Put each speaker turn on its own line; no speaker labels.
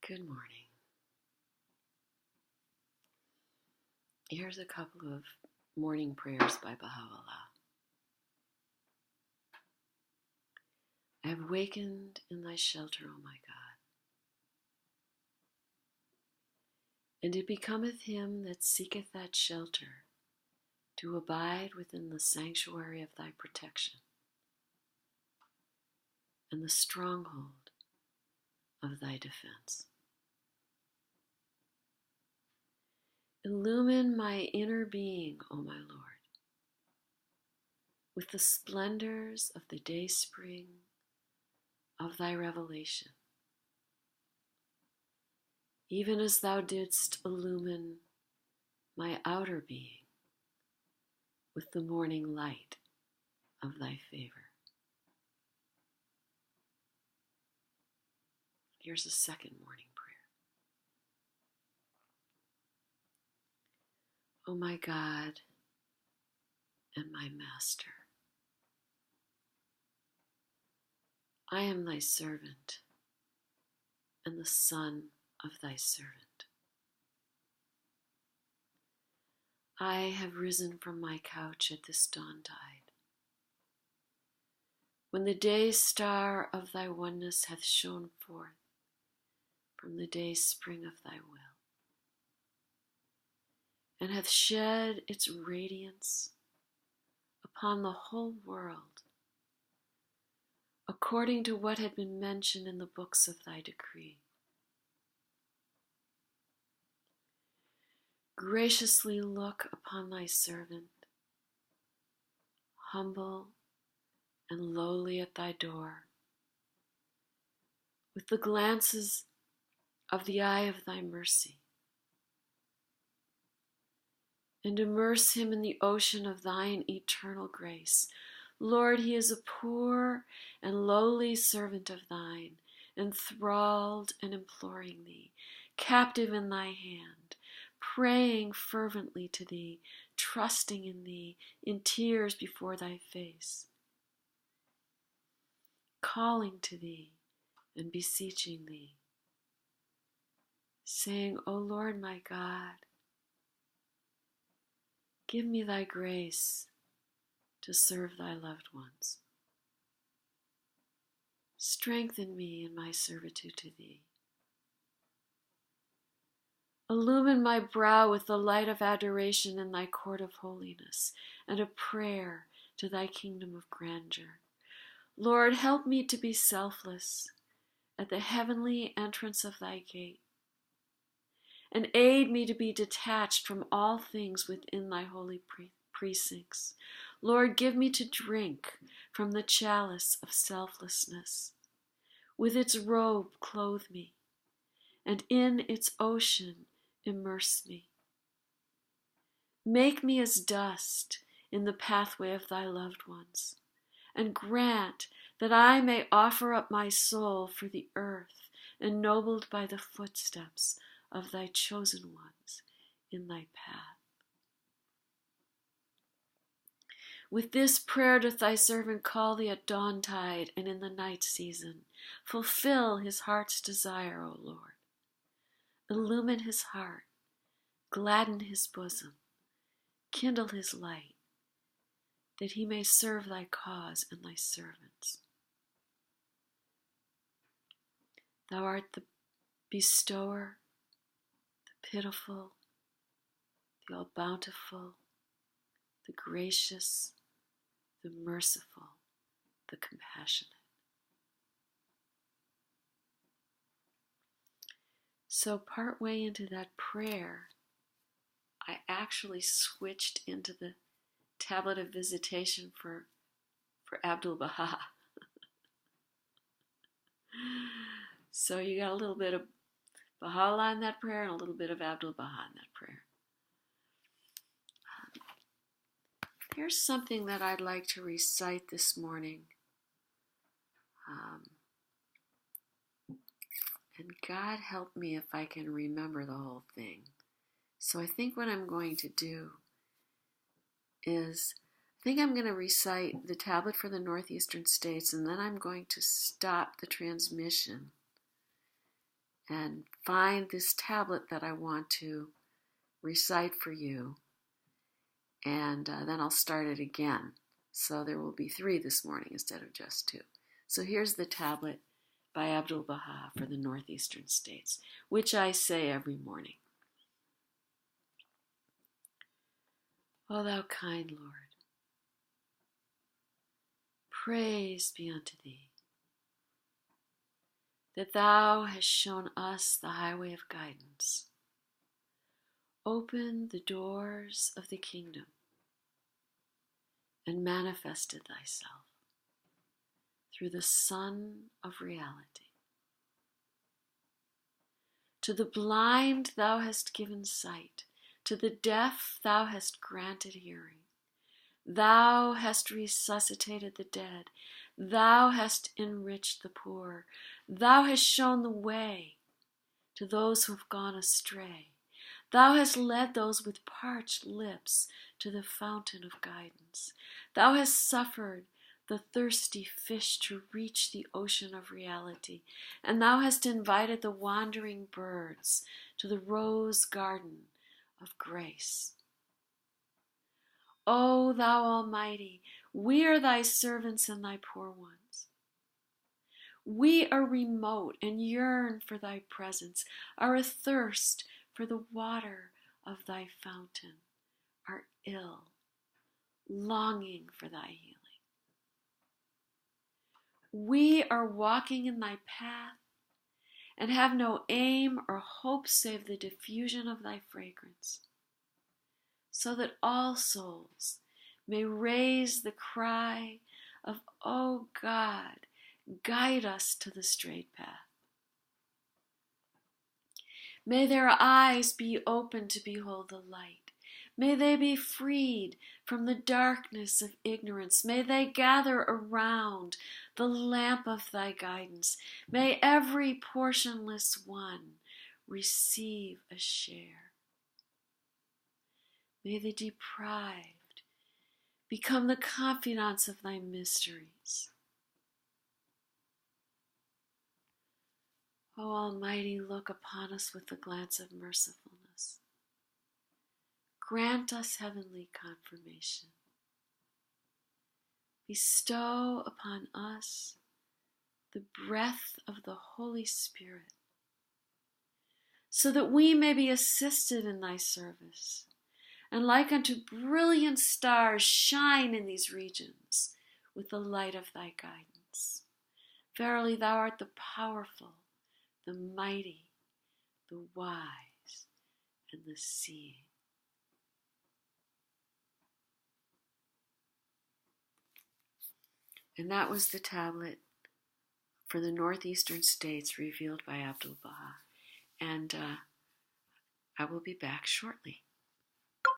Good morning. Here's a couple of morning prayers by Bahá'u'lláh. I have wakened in thy shelter, O my God. And it becometh him that seeketh that shelter to abide within the sanctuary of thy protection and the stronghold of thy defense. Illumine my inner being, O my Lord, with the splendors of the dayspring of thy revelation, even as thou didst illumine my outer being with the morning light of thy favor. Here's a second morning prayer. O my God and my Master, I am thy servant and the son of thy servant. I have risen from my couch at this dawntide, when the day star of thy oneness hath shone forth from the day spring of thy will, and hath shed its radiance upon the whole world, according to what had been mentioned in the books of thy decree. Graciously look upon thy servant, humble and lowly at thy door, with the glances of the eye of thy mercy, and immerse him in the ocean of thine eternal grace. Lord, he is a poor and lowly servant of thine, enthralled and imploring thee, captive in thy hand, praying fervently to thee, trusting in thee, in tears before thy face, calling to thee and beseeching thee, saying, O Lord my God, give me thy grace to serve thy loved ones. Strengthen me in my servitude to thee. Illumine my brow with the light of adoration in thy court of holiness, and a prayer to thy kingdom of grandeur. Lord, help me to be selfless at the heavenly entrance of thy gate, and aid me to be detached from all things within thy holy precincts. Lord, give me to drink from the chalice of selflessness. With its robe clothe me, and in its ocean immerse me. Make me as dust in the pathway of thy loved ones, and grant that I may offer up my soul for the earth, ennobled by the footsteps of thy chosen ones in thy path. With this prayer doth thy servant call thee at dawntide and in the night season. Fulfill his heart's desire, O Lord. Illumine his heart, gladden his bosom, kindle his light, that he may serve thy cause and thy servants. Thou art the bestower, the pitiful, the all-bountiful, the gracious, the merciful, the compassionate. So partway into that prayer, I actually switched into the tablet of visitation for Abdu'l-Baha. So you got a little bit of Baha'u'lláh in that prayer and a little bit of Abdu'l-Baha in that prayer. Here's something that I'd like to recite this morning. And God help me if I can remember the whole thing. So I think what I'm going to do is, I think I'm going to recite the tablet for the northeastern states, and then I'm going to stop the transmission and find this tablet that I want to recite for you, and then I'll start it again. So there will be 3 this morning instead of just 2. So here's the tablet by Abdu'l-Baha for the northeastern states, which I say every morning. O thou kind Lord, praise be unto thee, that thou hast shown us the highway of guidance. Open the doors of the kingdom and manifested thyself through the Sun of reality. To the blind thou hast given sight, to the deaf thou hast granted hearing. Thou hast resuscitated the dead, thou hast enriched the poor, thou hast shown the way to those who have gone astray. Thou hast led those with parched lips to the fountain of guidance. Thou hast suffered the thirsty fish to reach the ocean of reality, and thou hast invited the wandering birds to the rose garden of grace. O thou Almighty, we are thy servants and thy poor ones. We are remote and yearn for thy presence, are athirst for the water of thy fountain, are ill, longing for thy healing. We are walking in thy path and have no aim or hope save the diffusion of thy fragrance, so that all souls may raise the cry of, O God, guide us to the straight path. May their eyes be open to behold the light. May they be freed from the darkness of ignorance. May they gather around the lamp of thy guidance. May every portionless one receive a share. May the deprived become the confidants of thy mysteries. O Almighty, look upon us with the glance of mercifulness. Grant us heavenly confirmation. Bestow upon us the breath of the Holy Spirit, so that we may be assisted in thy service, and like unto brilliant stars shine in these regions with the light of thy guidance. Verily thou art the powerful, the mighty, the wise, and the seeing. And that was the tablet for the northeastern states revealed by Abdu'l-Baha. And I will be back shortly.